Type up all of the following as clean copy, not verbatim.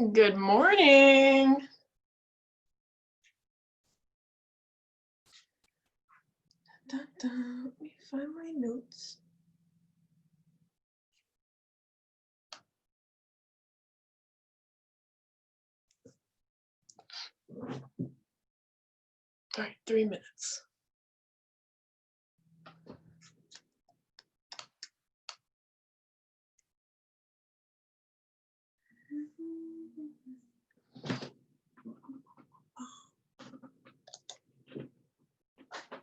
Good morning. Let me find my notes. All right, 3 minutes.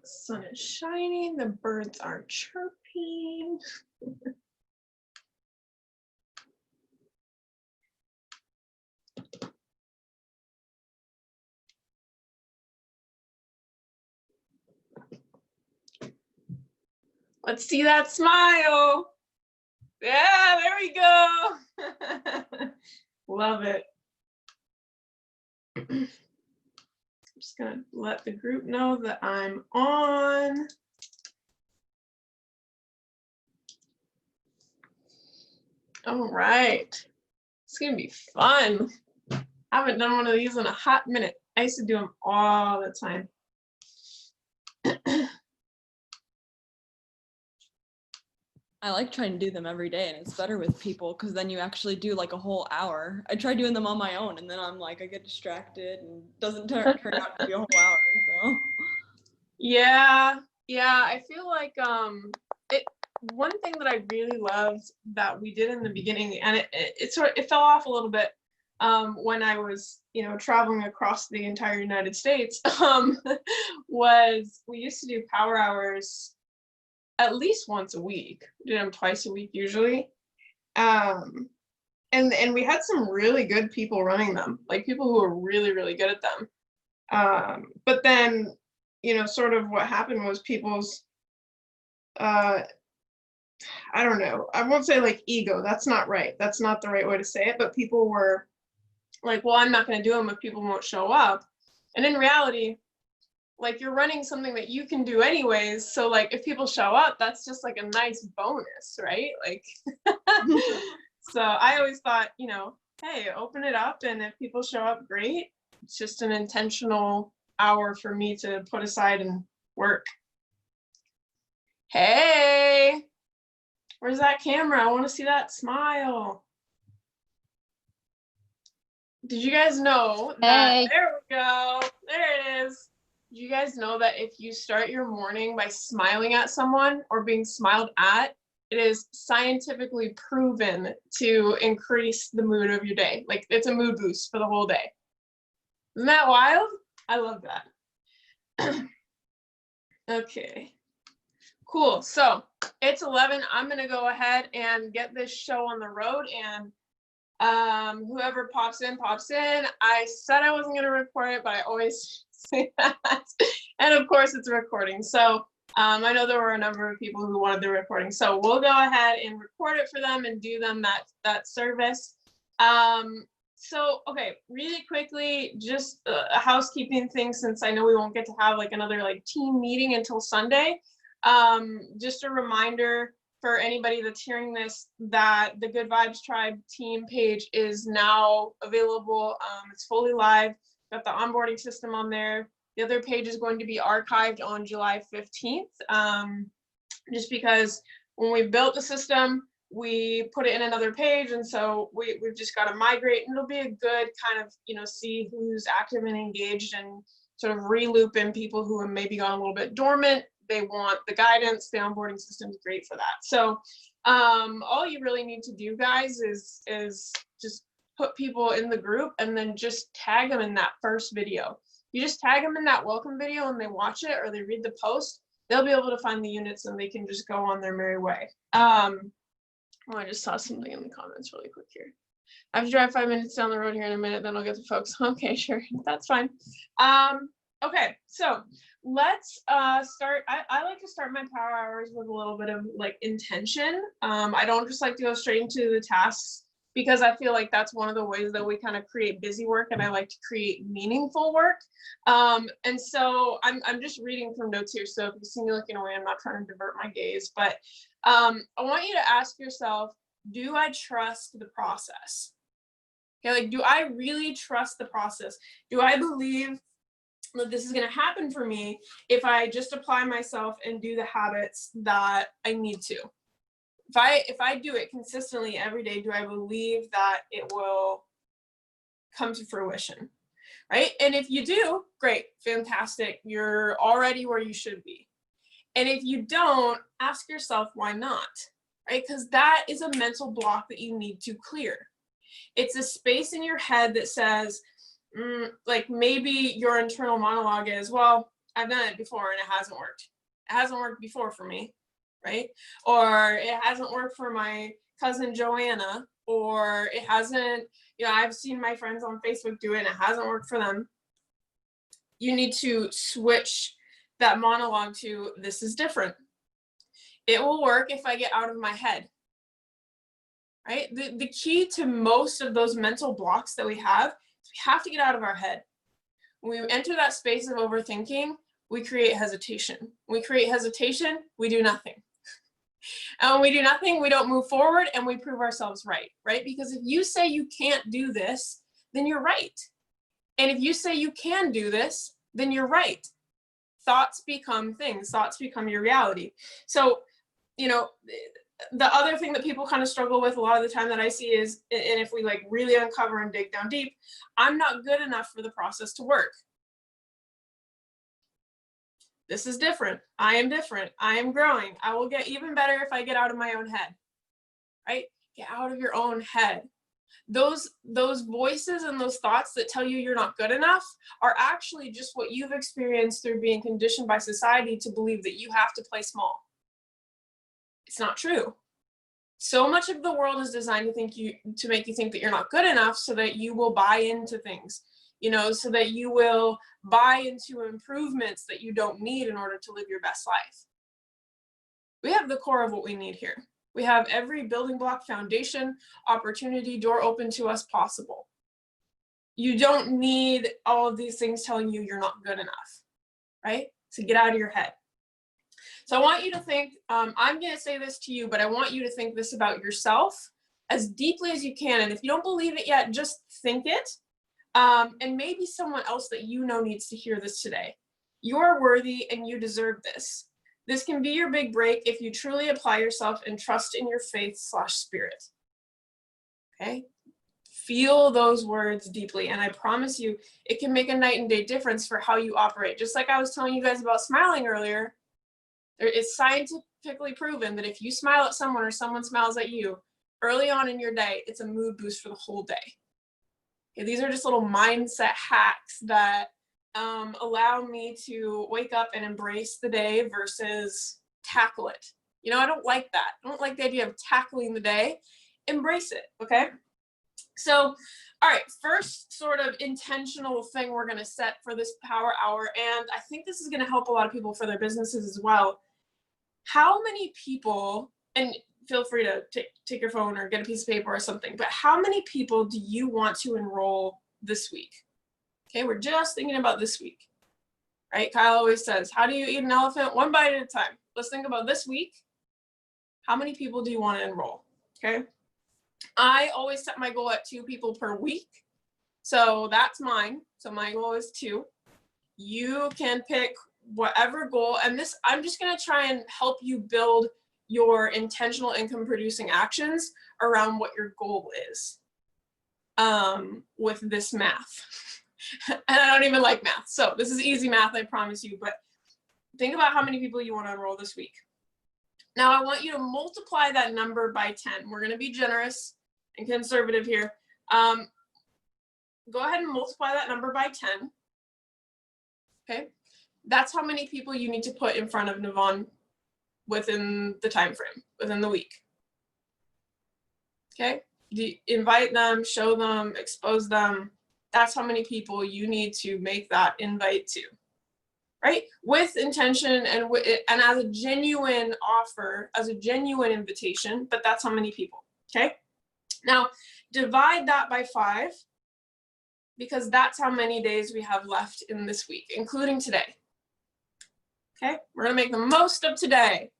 Sun is shining, the birds are chirping. Let's see that smile. Yeah, there we go. Love it. I'm just gonna let the group know that I'm on. All right, it's gonna be fun. I haven't done one of these in a hot minute. I used to do them all the time. I like trying to do them every day, and it's better with people because then you actually do like a whole hour. I try doing them on my own, and then I'm like, I get distracted and doesn't turn out to be a whole hour. So Yeah, I feel like one thing that I really loved that we did in the beginning, and it fell off a little bit when I was traveling across the entire United States, was we used to do power hours at least once a week. We did them twice a week usually. And we had some really good people running them, like people who were really, really good at them. But then, sort of what happened was people's, I don't know, I won't say like ego, that's not right. That's not the right way to say it, but people were like, well, I'm not going to do them if people won't show up. And in reality, like you're running something that you can do anyways. So like if people show up, that's just like a nice bonus, right? Like, so I always thought, hey, open it up. And if people show up, great. It's just an intentional hour for me to put aside and work. Hey, where's that camera? I want to see that smile. Did you guys know that? Hey. There we go. There it is. Did you guys know that if you start your morning by smiling at someone or being smiled at, it is scientifically proven to increase the mood of your day? Like it's a mood boost for the whole day. Isn't that wild? I love that. Okay. Cool. So it's 11. I'm going to go ahead and get this show on the road, and whoever pops in. I said I wasn't going to record it, but I always say that. And of course it's a recording. So I know there were a number of people who wanted the recording. So we'll go ahead and record it for them and do them that service. So, okay, really quickly, just a housekeeping thing, since I know we won't get to have like another like team meeting until Sunday. Just a reminder for anybody that's hearing this that the Good Vibes Tribe team page is now available. It's fully live, got the onboarding system on there. The other page is going to be archived on July 15th, just because when we built the system, we put it in another page, and so we've just got to migrate, and it'll be a good kind of see who's active and engaged, and sort of re-loop in people who have maybe gone a little bit dormant. They want the guidance. The onboarding system is great for that. So all you really need to do, guys, is just put people in the group and then just tag them in that first video. You just tag them in that welcome video and they watch it or they read the post, they'll be able to find the units and they can just go on their merry way. I just saw something in the comments really quick here. I have to drive 5 minutes down the road here in a minute, then I'll get the folks. Okay, sure, that's fine. Okay, so let's start. I like to start my power hours with a little bit of like intention. I don't just like to go straight into the tasks, because I feel like that's one of the ways that we kind of create busy work, and I like to create meaningful work. And so I'm just reading from notes here, so if you see me looking away, I'm not trying to divert my gaze, but I want you to ask yourself, do I trust the process? Okay, like, do I really trust the process? Do I believe that this is going to happen for me if I just apply myself and do the habits that I need to? If I do it consistently every day, do I believe that it will come to fruition? Right? And if you do, great, fantastic. You're already where you should be. And if you don't, ask yourself why not, right? Because that is a mental block that you need to clear. It's a space in your head that says, like, maybe your internal monologue is, well, I've done it before and it hasn't worked. It hasn't worked before for me, right? Or it hasn't worked for my cousin Joanna, or it hasn't, I've seen my friends on Facebook do it and it hasn't worked for them. You need to switch that monologue to, this is different. It will work if I get out of my head, right? The key to most of those mental blocks that we have is we have to get out of our head. When we enter that space of overthinking, we create hesitation. When we create hesitation, we do nothing. And when we do nothing, we don't move forward and we prove ourselves right? Because if you say you can't do this, then you're right. And if you say you can do this, then you're right. Thoughts become things. Thoughts become your reality. So, the other thing that people kind of struggle with a lot of the time that I see is, and if we like really uncover and dig down deep, I'm not good enough for the process to work. This is different. I am different. I am growing. I will get even better if I get out of my own head, right? Get out of your own head. Those voices and those thoughts that tell you you're not good enough are actually just what you've experienced through being conditioned by society to believe that you have to play small. It's not true. So much of the world is designed to make you think that you're not good enough so that you will buy into things, so that you will buy into improvements that you don't need in order to live your best life. We have the core of what we need here. We have every building block, foundation, opportunity, door open to us possible. You don't need all of these things telling you you're not good enough, right? So get out of your head. So I want you to think, I'm going to say this to you, but I want you to think this about yourself as deeply as you can. And if you don't believe it yet, just think it. And maybe someone else that needs to hear this today. You're worthy and you deserve this. This can be your big break if you truly apply yourself and trust in your faith/spirit. Okay? Feel those words deeply. And I promise you, it can make a night and day difference for how you operate. Just like I was telling you guys about smiling earlier, it's scientifically proven that if you smile at someone or someone smiles at you early on in your day, it's a mood boost for the whole day. Okay, these are just little mindset hacks that allow me to wake up and embrace the day versus tackle it. I don't like that. I don't like the idea of tackling the day. Embrace it, okay? So, all right, first sort of intentional thing we're going to set for this power hour, and I think this is going to help a lot of people for their businesses as well. How many people, and feel free to take your phone or get a piece of paper or something, but how many people do you want to enroll this week? Okay, we're just thinking about this week, right? Kyle always says, how do you eat an elephant? One bite at a time. Let's think about this week. How many people do you want to enroll? Okay. I always set my goal at 2 people per week. So that's mine. So my goal is 2. You can pick whatever goal. And this, I'm just going to try and help you build your intentional income producing actions around what your goal is with this math. And I don't even like math. So this is easy math, I promise you. But think about how many people you want to enroll this week. Now I want you to multiply that number by 10. We're going to be generous and conservative here. Go ahead and multiply that number by 10. Okay. That's how many people you need to put in front of Navon within the time frame, within the week. Okay. Invite them, show them, expose them. That's how many people you need to make that invite to, right? With intention and as a genuine offer, as a genuine invitation, but that's how many people, okay? Now, divide that by 5, because that's how many days we have left in this week, including today. Okay, we're gonna make the most of today.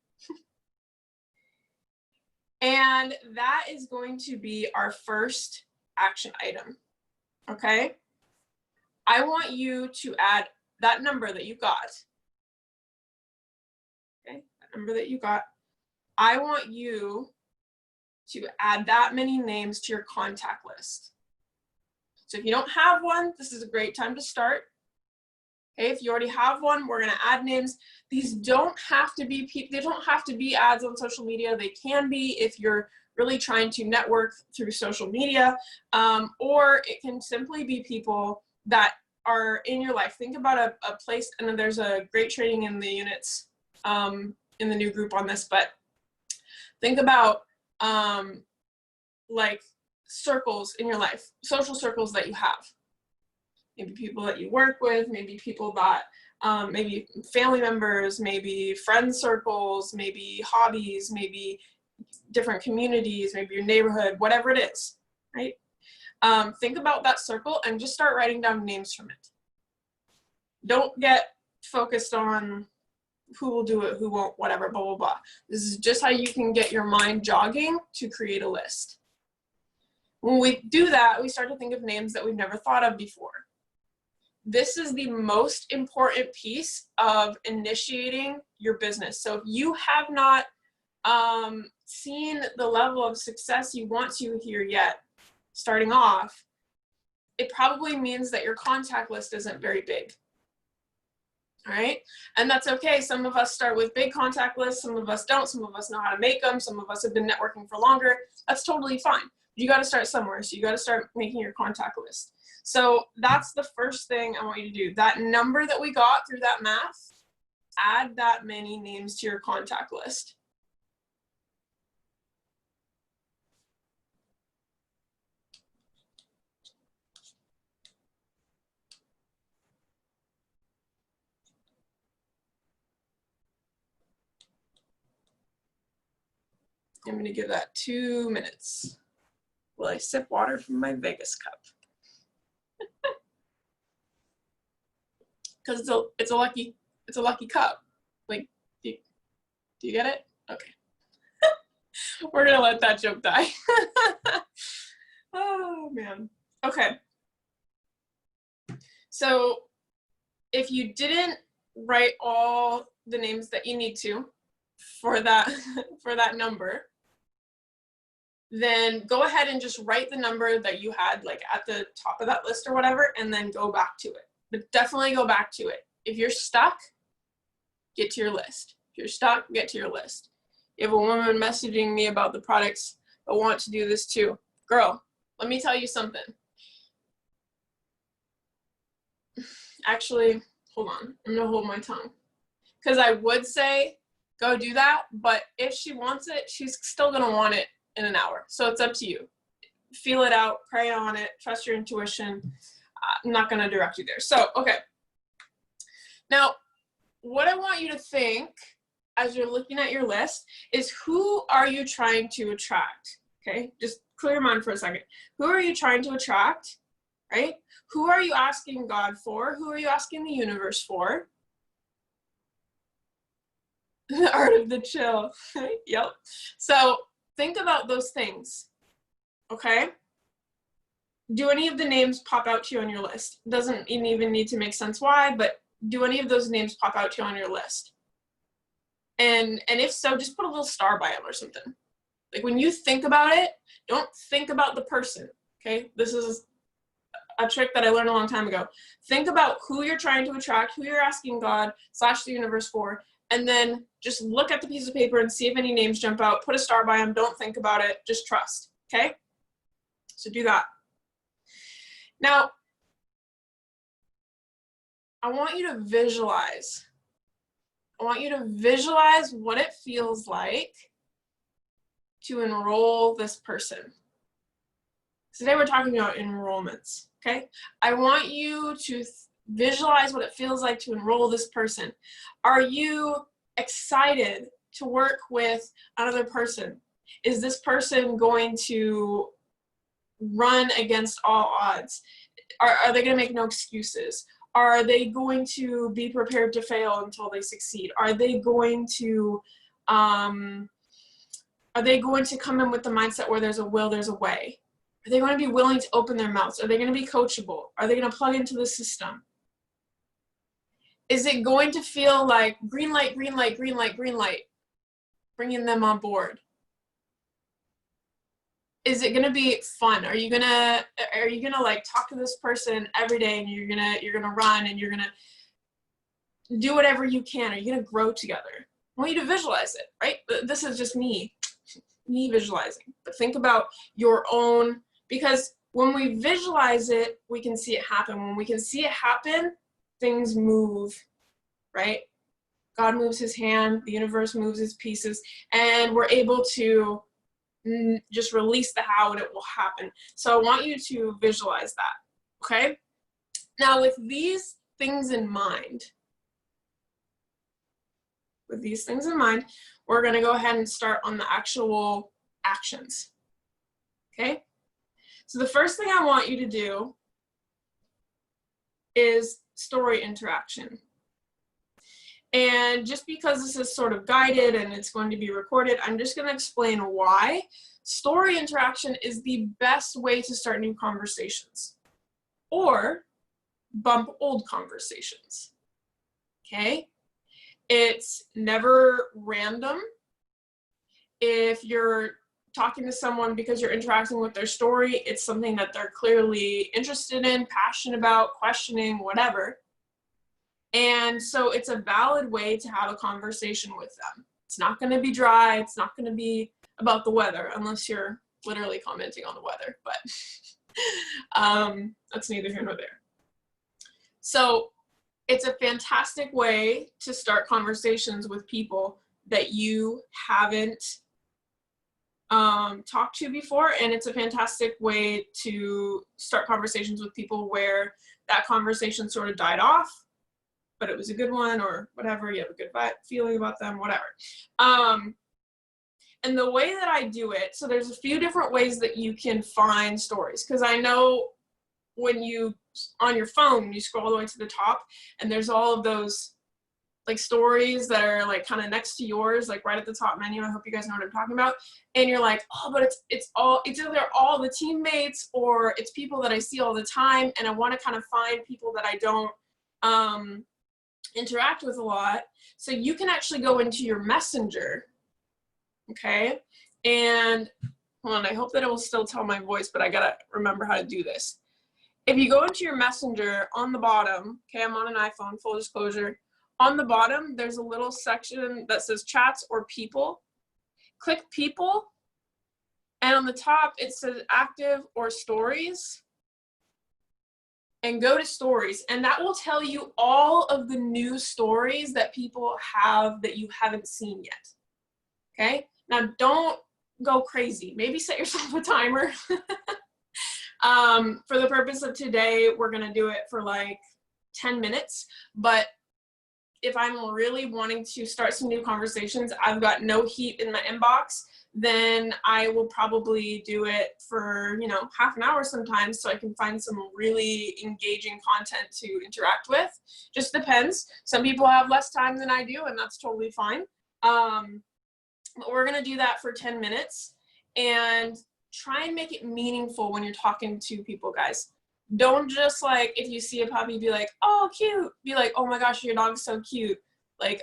And that is going to be our first action item, okay? I want you to add that number that you got, okay, that number that you got. I want you to add that many names to your contact list. So if you don't have one, this is a great time to start. Okay, if you already have one, we're gonna add names. These don't have to be they don't have to be ads on social media. They can be if you're really trying to network through social media, or it can simply be people that are in your life. Think about a place, and then there's a great training in the units in the new group on this, but think about like circles in your life, social circles that you have. Maybe people that you work with, maybe people that, maybe family members, maybe friend circles, maybe hobbies, maybe different communities, maybe your neighborhood, whatever it is, right? Think about that circle and just start writing down names from it. Don't get focused on who will do it, who won't, whatever, blah, blah, blah. This is just how you can get your mind jogging to create a list. When we do that, we start to think of names that we've never thought of before. This is the most important piece of initiating your business. So if you have not seen the level of success you want to here yet, starting off, it probably means that your contact list isn't very big. All right, and that's okay. Some of us start with big contact lists, some of us don't, some of us know how to make them, some of us have been networking for longer. That's totally fine. You got to start somewhere, so you got to start making your contact list. So that's the first thing I want you to do. That number that we got through that math, add that many names to your contact list. I'm going to give that 2 minutes while I sip water from my Vegas cup. Because it's a lucky cup. Like, do you get it? Okay. We're gonna let that joke die. Oh man. Okay. So if you didn't write all the names that you need to for that for that number, then go ahead and just write the number that you had like at the top of that list or whatever, and then go back to it. But definitely go back to it. If you're stuck, get to your list. If you're stuck, get to your list. You have a woman messaging me about the products that want to do this too. Girl, let me tell you something. Actually, hold on. I'm gonna hold my tongue. Because I would say go do that, but if she wants it, she's still gonna want it in an hour. So it's up to you. Feel it out, pray on it, trust your intuition. I'm not gonna direct you there. So, okay. Now, what I want you to think as you're looking at your list is, who are you trying to attract? Okay, just clear your mind for a second. Who are you trying to attract, right? Who are you asking God for? Who are you asking the universe for? The art of the chill. Yep. So think about those things, okay? Do any of the names pop out to you on your list? Doesn't even need to make sense why, but do any of those names pop out to you on your list? And if so, just put a little star by them or something. Like when you think about it, don't think about the person, okay? This is a trick that I learned a long time ago. Think about who you're trying to attract, who you're asking God / the universe for, and then just look at the piece of paper and see if any names jump out. Put a star by them. Don't think about it. Just trust, okay? So do that. Now, I want you to visualize. I want you to visualize what it feels like to enroll this person. Today we're talking about enrollments, okay? I want you to visualize what it feels like to enroll this person. Are you excited to work with another person? Is this person going to run against all odds? Are they going to make no excuses? Are they going to be prepared to fail until they succeed? Are they going to come in with the mindset where there's a will, there's a way? Are they going to be willing to open their mouths? Are they going to be coachable? Are they going to plug into the system? Is it going to feel like green light, green light, green light, green light, bringing them on board? Is it going to be fun? Are you going to like talk to this person every day, and you're going to run, and you're going to do whatever you can? Are you going to grow together? I want you to visualize it, right? This is just me visualizing. But think about your own, because when we visualize it, we can see it happen. When we can see it happen, things move, right? God moves his hand, the universe moves its pieces, and we're able to just release the how, and it will happen. So I want you to visualize that, okay? Now, with these things in mind, we're going to go ahead and start on the actual actions, okay? So the first thing I want you to do is story interaction. And just because this is sort of guided and it's going to be recorded, I'm just going to explain why story interaction is the best way to start new conversations or bump old conversations, okay? It's never random. If you're talking to someone because you're interacting with their story, it's something that they're clearly interested in, passionate about, questioning, whatever. And so it's a valid way to have a conversation with them. It's not going to be dry. It's not going to be about the weather, unless you're literally commenting on the weather, but that's neither here nor there. So it's a fantastic way to start conversations with people that you haven't talked to before, and it's a fantastic way to start conversations with people where that conversation sort of died off, but it was a good one, or whatever, you have a good feeling about them, whatever. And the way that I do it, so there's a few different ways that you can find stories, because I know when you, on your phone, you scroll all the way to the top, and there's all of those like stories that are like kind of next to yours, like right at the top menu. I hope you guys know what I'm talking about. And you're like, oh, but it's either all the teammates or it's people that I see all the time, and I want to kind of find people that I don't interact with a lot. So you can actually go into your messenger, okay? And hold on, I hope that it will still tell my voice, but I gotta remember how to do this. If you go into your messenger, on the bottom, okay, I'm on an iPhone, full disclosure, on the bottom, there's a little section that says chats or people. Click people, and on the top, it says active or stories. And go to stories, and that will tell you all of the new stories that people have that you haven't seen yet, okay? Now, don't go crazy. Maybe set yourself a timer. For the purpose of today, we're gonna do it for like 10 minutes, but if I'm really wanting to start some new conversations, I've got no heat in my inbox, then I will probably do it for, you know, half an hour sometimes, so I can find some really engaging content to interact with. Just depends. Some people have less time than I do, and that's totally fine. But we're gonna do that for 10 minutes and try and make it meaningful when you're talking to people, guys. Don't just like, if you see a puppy, be like, oh, cute. Be like, oh my gosh, your dog's so cute. Like,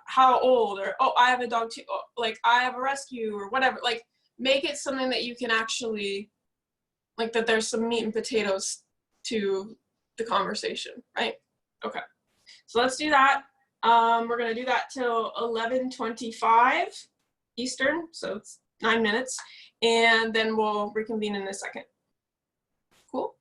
how old? Or, oh, I have a dog too. Oh, like, I have a rescue, or whatever. Like, make it something that you can actually, like, that there's some meat and potatoes to the conversation, right? Okay. So let's do that. We're going to do that till 11:25 Eastern. So it's 9 minutes. And then we'll reconvene in a second. Cool.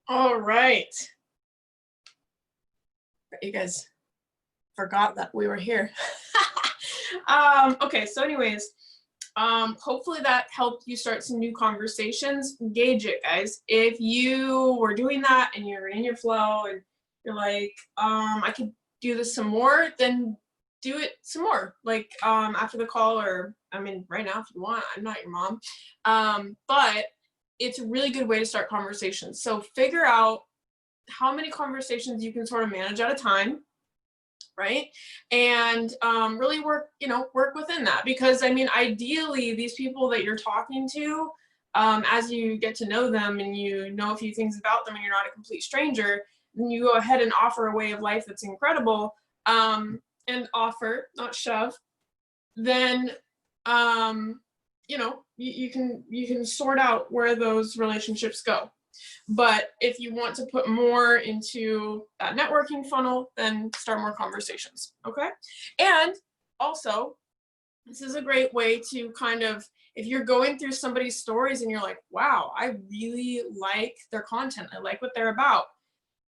All right. You guys forgot that we were here. Okay, so anyways, hopefully that helped you start some new conversations. Engage it, guys. If you were doing that and you're in your flow and you're like, I could do this some more, then do it some more. Like after the call, or I mean right now if you want. I'm not your mom. But it's a really good way to start conversations. So figure out how many conversations you can sort of manage at a time, right? And really work, work within that, because I mean, ideally, these people that you're talking to, as you get to know them and you know a few things about them, and you're not a complete stranger, then you go ahead and offer a way of life that's incredible, and offer, not shove. Then, you can sort out where those relationships go. But if you want to put more into that networking funnel, then start more conversations, okay? And also, this is a great way to kind of, if you're going through somebody's stories and you're like, wow, I really like their content, I like what they're about,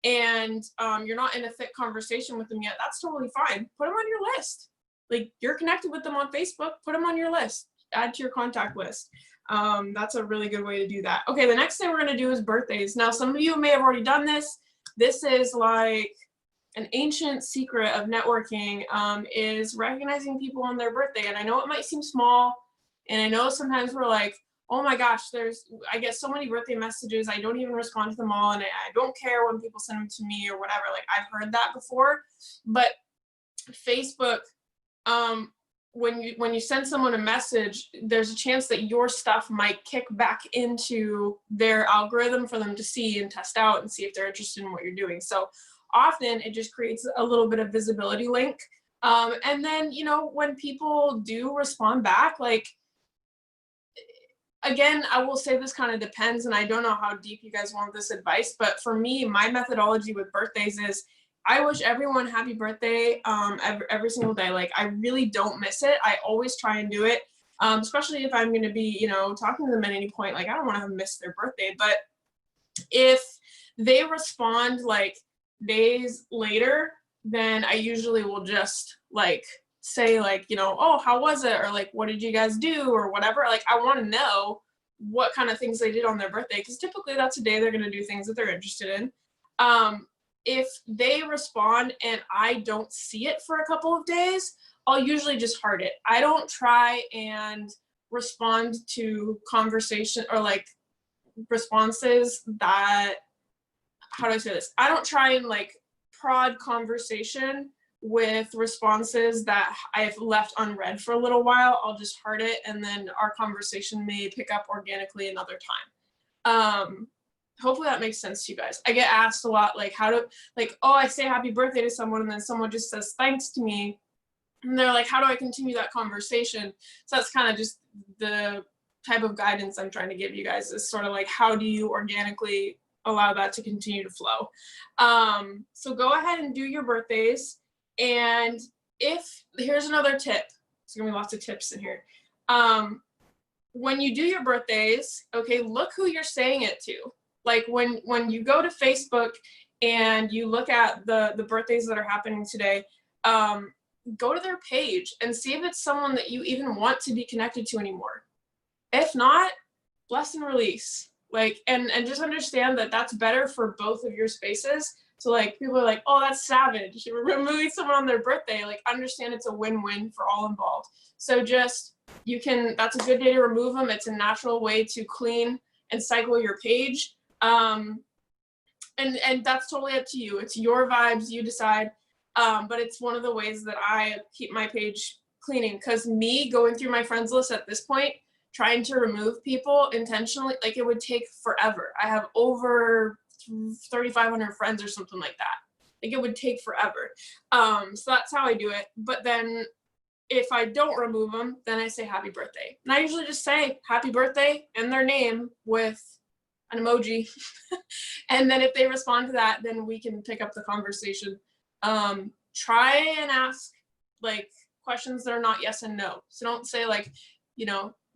and you're not in a thick conversation with them yet, that's totally fine. Put them on your list. Like, you're connected with them on Facebook, put them on your list, add to your contact list. That's a really good way to do that. Okay, the next thing we're going to do is birthdays. Now, some of you may have already done this. This is like an ancient secret of networking, is recognizing people on their birthday. And I know it might seem small, and I know sometimes we're like, oh my gosh, I get so many birthday messages, I don't even respond to them all, and I don't care when people send them to me or whatever. Like, I've heard that before. But Facebook, when you send someone a message, there's a chance that your stuff might kick back into their algorithm for them to see and test out and see if they're interested in what you're doing. So often it just creates a little bit of visibility link. And then, when people do respond back, like, again, I will say this kind of depends, and I don't know how deep you guys want this advice, but for me, my methodology with birthdays is I wish everyone happy birthday every single day. Like, I really don't miss it. I always try and do it, especially if I'm going to be, talking to them at any point. Like, I don't want to miss their birthday. But if they respond like days later, then I usually will just like say like, oh, how was it? Or like, what did you guys do? Or whatever. Like, I want to know what kind of things they did on their birthday, because typically that's a day they're going to do things that they're interested in. If they respond and I don't see it for a couple of days, I'll usually just heart it. I don't try and respond to conversation or like responses that, how do I say this? I don't try and like prod conversation with responses that I've left unread for a little while. I'll just heart it, and then our conversation may pick up organically another time. Hopefully that makes sense to you guys. I get asked a lot, like, I say happy birthday to someone, and then someone just says thanks to me, and they're like, how do I continue that conversation? So that's kind of just the type of guidance I'm trying to give you guys, is sort of like, how do you organically allow that to continue to flow? So go ahead and do your birthdays. And here's another tip. There's gonna be lots of tips in here. When you do your birthdays, okay, look who you're saying it to. Like, when you go to Facebook and you look at the birthdays that are happening today, go to their page and see if it's someone that you even want to be connected to anymore. If not, bless and release. Like, and just understand that that's better for both of your spaces. So like, people are like, oh, that's savage, you're removing someone on their birthday. Like, understand it's a win-win for all involved. So that's a good day to remove them. It's a natural way to clean and cycle your page. And that's totally up to you. It's your vibes, you decide. But it's one of the ways that I keep my page cleaning, because me going through my friends list at this point, trying to remove people intentionally, like, it would take forever. I have over 3,500 friends or something like that. Like, it would take forever. So that's how I do it. But then if I don't remove them, then I say happy birthday. And I usually just say happy birthday and their name with an emoji. And then if they respond to that, then we can pick up the conversation. Try and ask like questions that are not yes and no. So don't say like,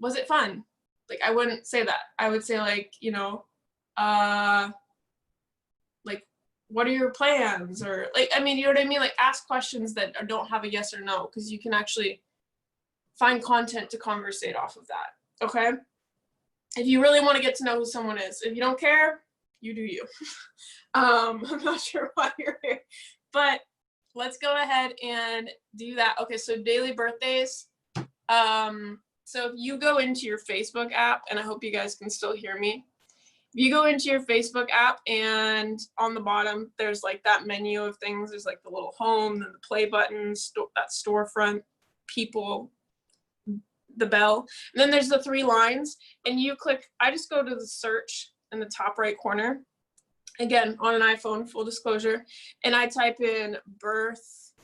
was it fun? Like, I wouldn't say that. I would say like, what are your plans? Or like, I mean, you know what I mean? Like ask questions that don't have a yes or no, because you can actually find content to conversate off of that. Okay. If you really want to get to know who someone is, if you don't care, you do you. I'm not sure why you're here, but let's go ahead and do that. Okay, so daily birthdays. So if you go into your Facebook app, and I hope you guys can still hear me. If you go into your Facebook app and on the bottom, there's like that menu of things. There's like the little home, then the play button, that storefront, people, the bell. And then there's the 3 lines and you click, I just go to the search in the top right corner. Again, on an iPhone, full disclosure. And I type in birthday,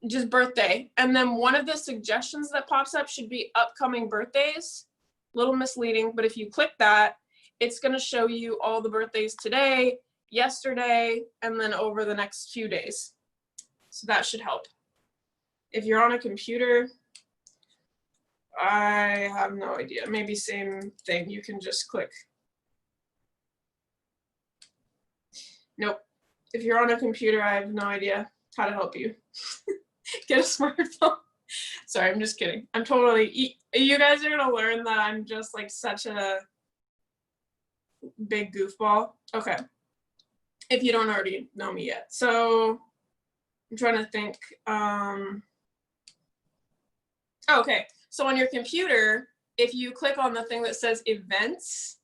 just birthday. And then one of the suggestions that pops up should be upcoming birthdays. Little misleading, but if you click that, it's going to show you all the birthdays today, yesterday, and then over the next few days. So that should help. If you're on a computer, I have no idea. Maybe same thing. You can just click. Nope. If you're on a computer, I have no idea how to help you. Get a smartphone. Sorry, I'm just kidding. I'm totally, you guys are gonna learn that I'm just like such a big goofball. Okay. If you don't already know me yet. So I'm trying to think. Okay, so on your computer, if you click on the thing that says events,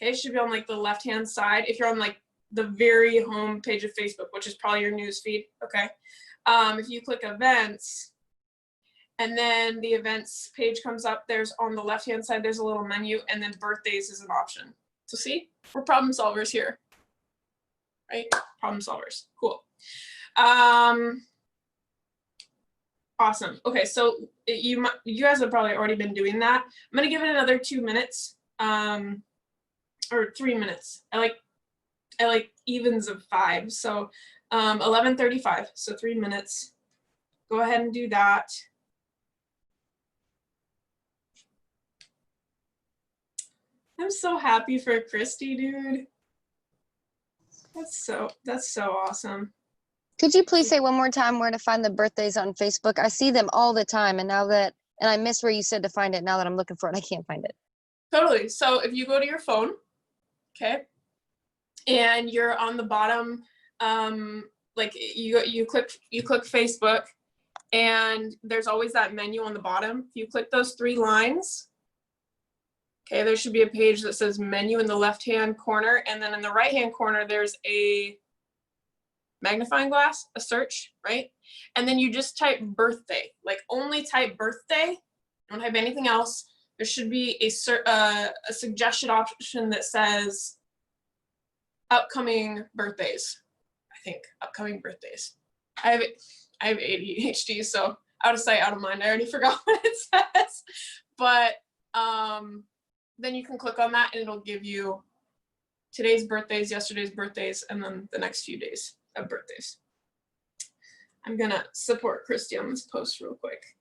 okay, it should be on like the left-hand side. If you're on like the very home page of Facebook, which is probably your news feed, okay? If you click events, and then the events page comes up, there's on the left-hand side, there's a little menu, and then birthdays is an option. So see, we're problem solvers here, right? Problem solvers, cool. Awesome. Okay, so you guys have probably already been doing that. I'm gonna give it another 2 minutes, or 3 minutes. I like evens of 5, so 11:35, so 3 minutes. Go ahead and do that. I'm so happy for Christy, dude. That's so awesome. Could you please say one more time where to find the birthdays on Facebook? I see them all the time, and now that, and I missed where you said to find it. Now that I'm looking for it, I can't find it. Totally. So if you go to your phone, okay, and you're on the bottom, like you click Facebook, and there's always that menu on the bottom. If you click those 3 lines, okay, there should be a page that says menu in the left-hand corner, and then in the right-hand corner, there's a magnifying glass, a search, right? And then you just type birthday, like only type birthday, don't type anything else. There should be a suggestion option that says upcoming birthdays. I think upcoming birthdays. I have ADHD, so out of sight, out of mind. I already forgot what it says, but then you can click on that and it'll give you today's birthdays, yesterday's birthdays, and then the next few days of birthdays. I'm gonna support Christy on this post real quick.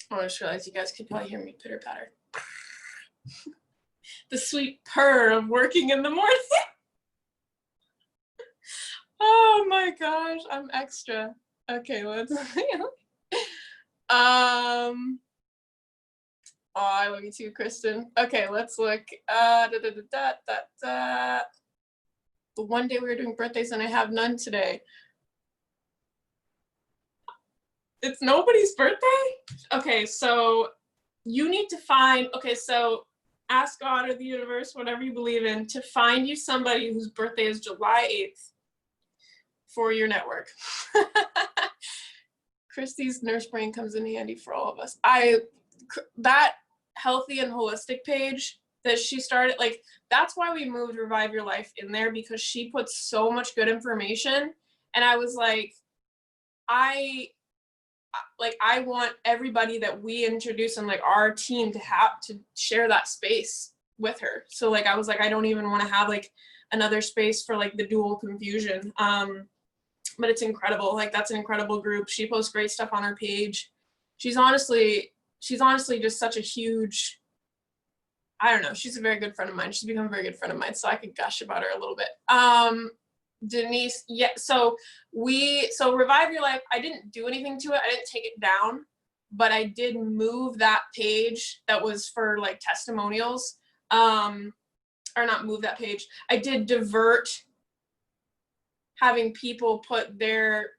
Oh, I just realized you guys could probably hear me pitter patter. The sweet purr of working in the morning. Oh my gosh, I'm extra. Okay, let's. Oh, I love you too, Kristen. Okay, let's look. The one day we were doing birthdays and I have none today. It's nobody's birthday? Okay, so you need to find, okay, so ask God or the universe, whatever you believe in, to find you somebody whose birthday is July 8th for your network. Christy's nurse brain comes in handy for all of us. That healthy and holistic page that she started, like, that's why we moved Revive Your Life in there, because she puts so much good information. And I was like, I want everybody that we introduce and like our team to have to share that space with her. So like, I was like, I don't even want to have like another space for like the dual confusion. But it's incredible. Like, that's an incredible group. She posts great stuff on her page. She's honestly just such a huge, I don't know, she's a very good friend of mine. She's become a very good friend of mine, so I could gush about her a little bit. Denise, yeah, so Revive Your Life, I didn't do anything to it. I didn't take it down, but I did move that page that was for like testimonials, or not move that page. I did divert having people put their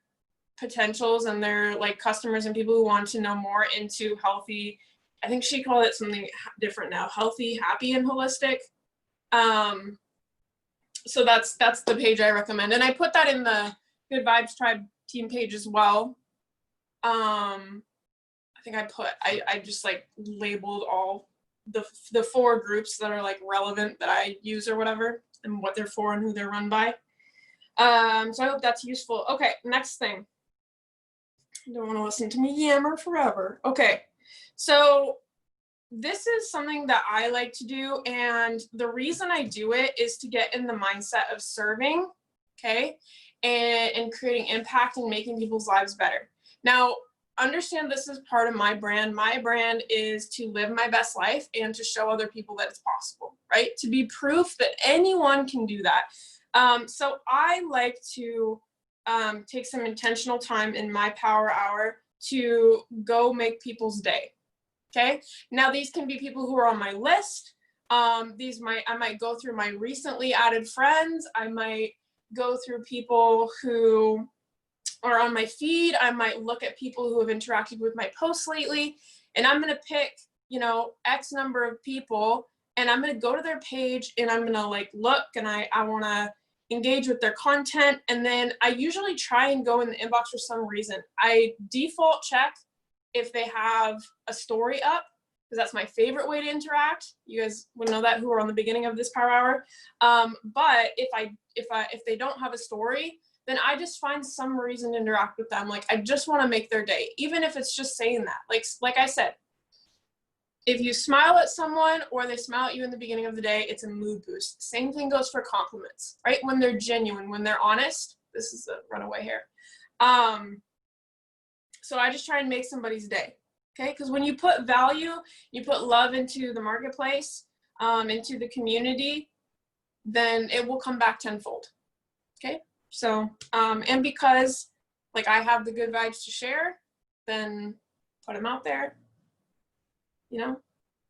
potentials and their like customers and people who want to know more into healthy, I think she called it something different now, healthy, happy, and holistic. So that's the page I recommend. And I put that in the Good Vibes Tribe team page as well. I think I just like labeled all the 4 groups that are like relevant that I use or whatever, and what they're for and who they're run by. So I hope that's useful. Okay, next thing. I don't want to listen to me yammer forever. Okay, so this is something that I like to do, and the reason I do it is to get in the mindset of serving, okay, and creating impact and making people's lives better. Now, understand this is part of my brand. My brand is to live my best life and to show other people that it's possible, right? To be proof that anyone can do that. So I like to take some intentional time in my power hour to go make people's day. Okay. Now these can be people who are on my list. I might go through my recently added friends. I might go through people who are on my feed. I might look at people who have interacted with my posts lately, and I'm going to pick, X number of people, and I'm going to go to their page and I'm going to like look, and I want to engage with their content. And then I usually try and go in the inbox for some reason. I default check if they have a story up, because that's my favorite way to interact. You guys would know that who are on the beginning of this power hour. But if they don't have a story, then I just find some reason to interact with them. Like, I just want to make their day, even if it's just saying that. Like I said, if you smile at someone or they smile at you in the beginning of the day, it's a mood boost. Same thing goes for compliments, right? When they're genuine, when they're honest. This is a runaway hair. So I just try and make somebody's day, okay? Because when you put value, you put love into the marketplace, into the community, then it will come back tenfold, okay? So, and because like I have the good vibes to share, then put them out there,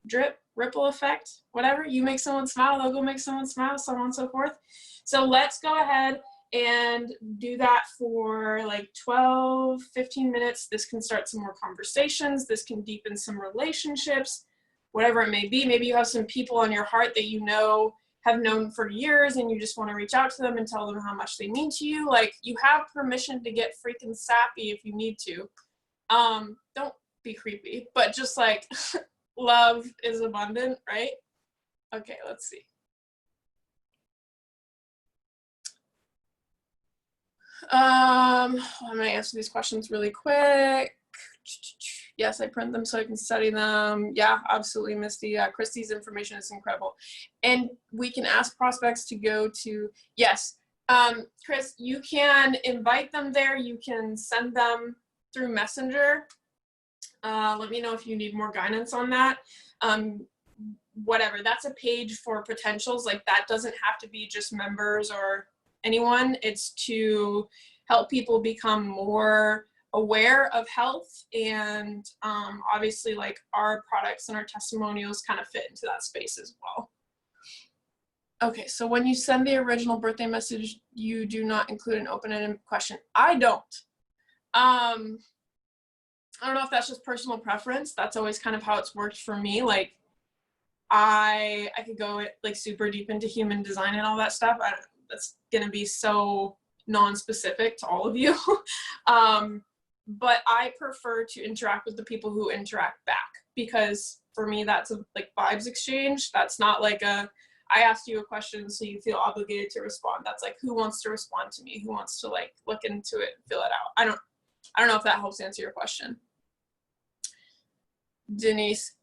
drip, ripple effect, whatever. You make someone smile, they'll go make someone smile, so on and so forth. So let's go ahead and do that for like 12, 15 minutes. This can start some more conversations. This can deepen some relationships, whatever it may be. Maybe you have some people on your heart that have known for years, and you just want to reach out to them and tell them how much they mean to you. Like, you have permission to get freaking sappy if you need to. Don't be creepy, but just like love is abundant, right? Okay, let's see. I'm going to answer these questions really quick. Yes, I print them so I can study them. Yeah, absolutely, Misty. Christy's information is incredible. And we can ask prospects to go to, yes, Chris, you can invite them there. You can send them through Messenger. Let me know if you need more guidance on that. Whatever, that's a page for potentials. Like, that doesn't have to be just members or anyone. It's to help people become more aware of health, and obviously like our products and our testimonials kind of fit into that space as well. Okay, so when you send the original birthday message, you do not include an open-ended question. I don't. I don't know if that's just personal preference. That's always kind of how it's worked for me. Like, I could go like super deep into human design and all that stuff. That's gonna be so non-specific to all of you. But I prefer to interact with the people who interact back, because for me that's a like vibes exchange. That's not like a I asked you a question so you feel obligated to respond. That's like, who wants to respond to me? Who wants to like look into it and fill it out? I don't know if that helps answer your question. Denise,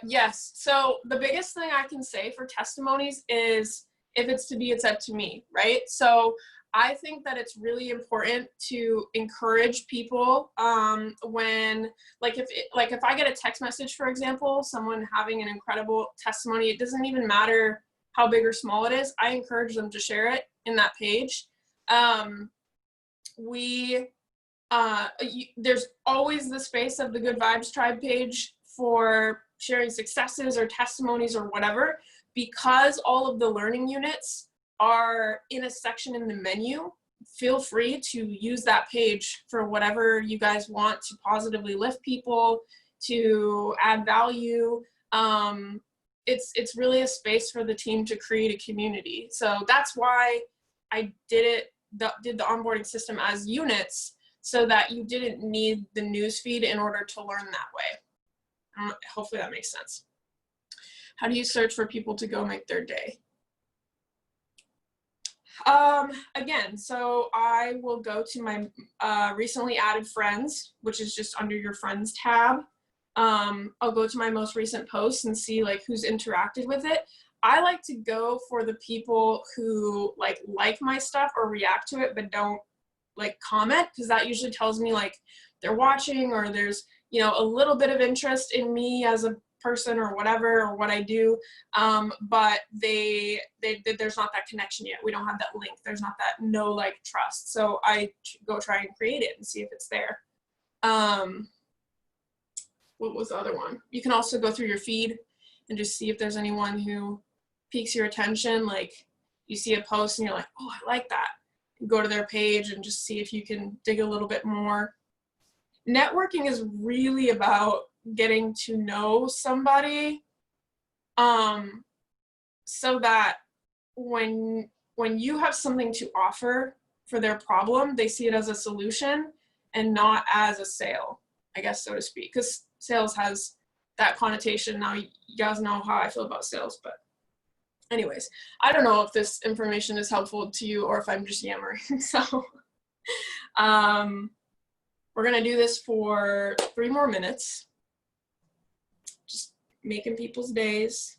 yes. So the biggest thing I can say for testimonies is, if it's to be, it's up to me, right? So I think that it's really important to encourage people when, like if I get a text message, for example, someone having an incredible testimony, it doesn't even matter how big or small it is, I encourage them to share it in that page. There's always the space of the Good Vibes Tribe page for sharing successes or testimonies or whatever, because all of the learning units are in a section in the menu. Feel free to use that page for whatever you guys want to positively lift people, to add value. It's really a space for the team to create a community. So that's why I did the onboarding system as units, so that you didn't need the newsfeed in order to learn that way. Hopefully that makes sense. How do you search for people to go make their day? Again, so I will go to my recently added friends, which is just under your friends tab. I'll go to my most recent posts and see like who's interacted with it. I like to go for the people who like my stuff or react to it, but don't like comment, because that usually tells me like they're watching, or there's, you know, a little bit of interest in me as a person or whatever, or what I do, but there's not that connection yet. We don't have that link. There's not that no like trust. So I go try and create it and see if it's there. What was the other one? You can also go through your feed and just see if there's anyone who piques your attention. Like you see a post and you're like, oh, I like that. You go to their page and just see if you can dig a little bit more. Networking is really about getting to know somebody, so that when you have something to offer for their problem, they see it as a solution and not as a sale, I guess, so to speak, because sales has that connotation. Now you guys know how I feel about sales, but anyways, I don't know if this information is helpful to you or if I'm just yammering. So we're gonna do this for 3 more minutes, just making people's days.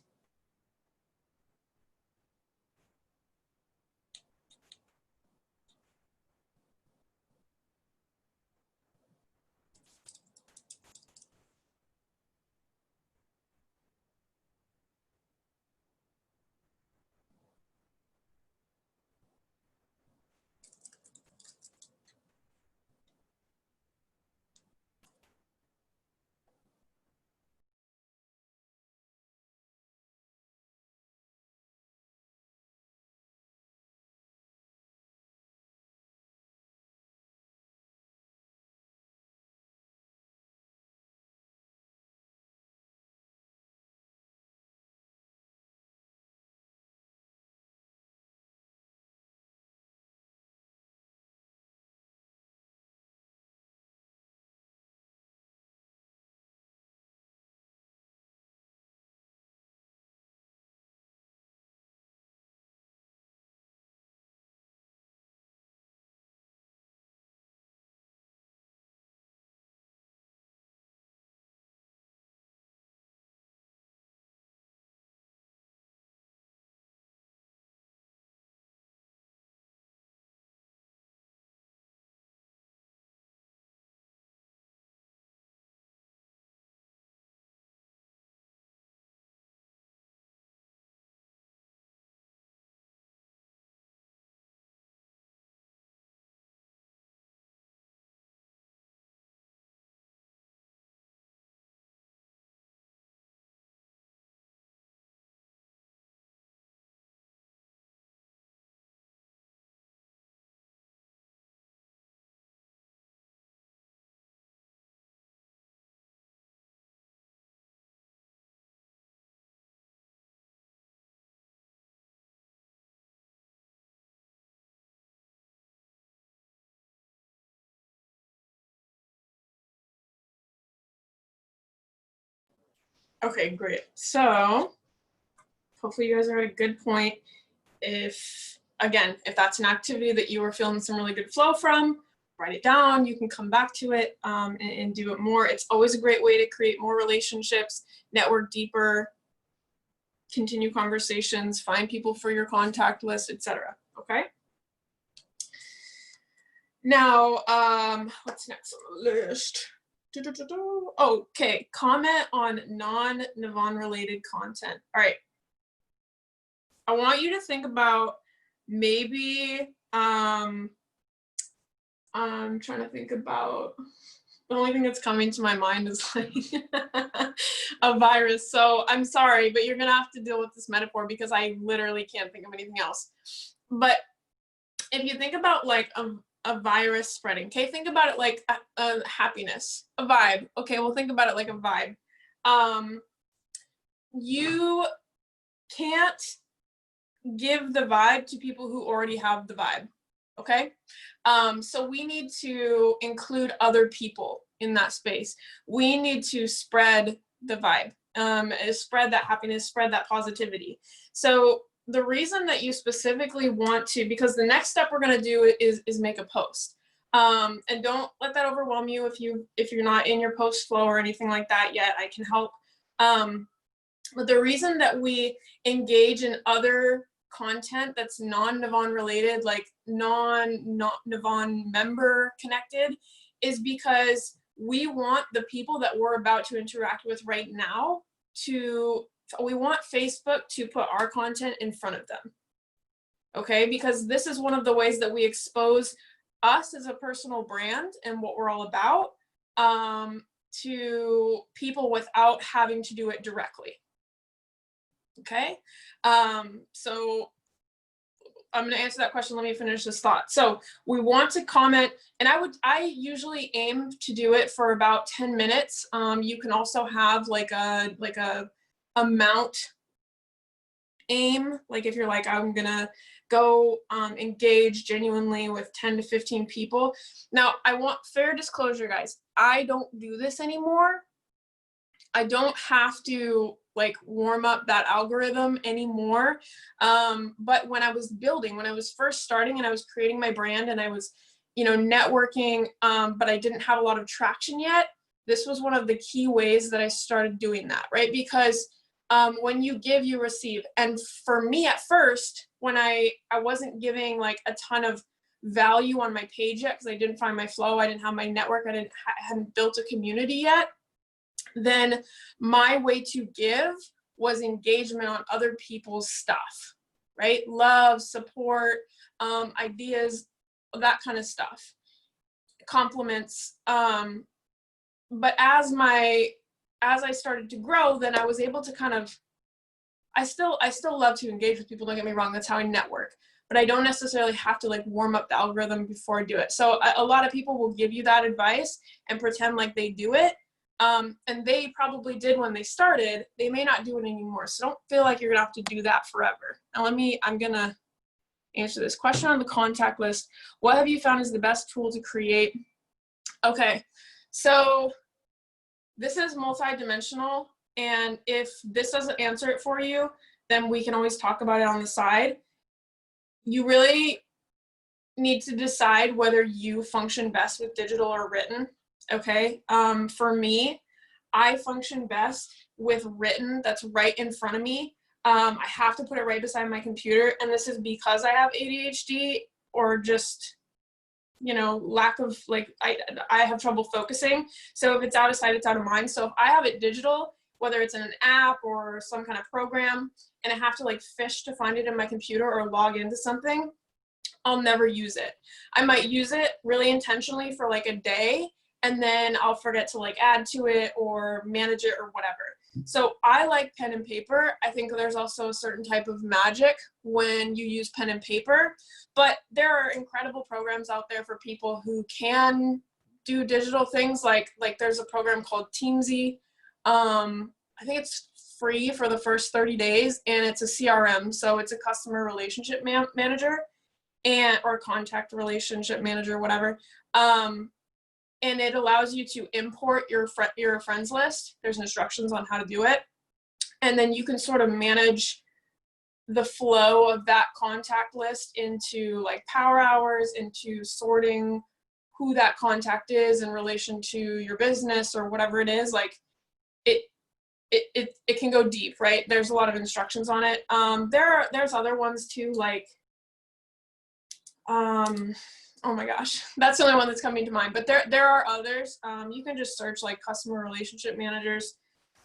Okay, great. So hopefully you guys are at a good point. If, again, if that's an activity that you are feeling some really good flow from, write it down. You can come back to it and do it more. It's always a great way to create more relationships, network deeper, continue conversations, find people for your contact list, etc. Okay. Now, what's next on the list? Okay, comment on non-Navan related content. All right. I want you to think about maybe, I'm trying to think about, the only thing that's coming to my mind is like a virus. So I'm sorry, but you're gonna have to deal with this metaphor because I literally can't think of anything else. But if you think about like a virus spreading, okay, think about it like a happiness, a vibe. Okay, we'll think about it like a vibe. You can't give the vibe to people who already have the vibe. Okay, so we need to include other people in that space. We need to spread the vibe, spread that happiness, spread that positivity. So the reason that you specifically want to, because the next step we're going to do is make a post. And don't let that overwhelm you if you're not in your post flow or anything like that yet. I can help. But the reason that we engage in other content that's non-Navan related, like non-Navan member connected, is because we want the people that we're about to interact with right now we want Facebook to put our content in front of them. Okay, because this is one of the ways that we expose us as a personal brand and what we're all about to people without having to do it directly. Okay, so I'm going to answer that question. Let me finish this thought. So we want to comment, and I usually aim to do it for about 10 minutes. You can also have like a amount aim, like if you're like, I'm gonna go engage genuinely with 10 to 15 people. Now, I want fair disclosure, guys. I don't do this anymore. I don't have to like warm up that algorithm anymore. But when I was first starting and I was creating my brand and I was, networking, but I didn't have a lot of traction yet, this was one of the key ways that I started doing that, right? Because when you give, you receive. And for me at first, when I wasn't giving like a ton of value on my page yet, because I didn't find my flow, I didn't have my network, I hadn't built a community yet, then my way to give was engagement on other people's stuff, right? Love, support, ideas, that kind of stuff, compliments. But as I started to grow, then I was able to kind of, I still love to engage with people, don't get me wrong, that's how I network, but I don't necessarily have to like warm up the algorithm before I do it. So a lot of people will give you that advice and pretend like they do it. And they probably did when they started. They may not do it anymore. So don't feel like you're gonna have to do that forever. Now I'm gonna answer this question on the contact list. What have you found is the best tool to create? Okay, so this is multidimensional, and if this doesn't answer it for you, then we can always talk about it on the side. You really need to decide whether you function best with digital or written. Okay, for me, I function best with written that's right in front of me. I have to put it right beside my computer, and this is because I have ADHD or just, lack of like, I have trouble focusing. So if it's out of sight, it's out of mind. So if I have it digital, whether it's in an app or some kind of program, and I have to like fish to find it in my computer or log into something, I'll never use it. I might use it really intentionally for like a day, and then I'll forget to like add to it or manage it or whatever. So I like pen and paper. I think there's also a certain type of magic when you use pen and paper, but there are incredible programs out there for people who can do digital things. Like there's a program called Teamzy. I think it's free for the first 30 days, and it's a CRM. So it's a customer relationship manager or contact relationship manager, whatever. and it allows you to import your friends list. There's instructions on how to do it. And then you can sort of manage the flow of that contact list into like power hours, into sorting who that contact is in relation to your business or whatever it is. Like it can go deep, right? There's a lot of instructions on it. There's other ones too, like, oh my gosh, that's the only one that's coming to mind, but there are others. You can just search like customer relationship managers.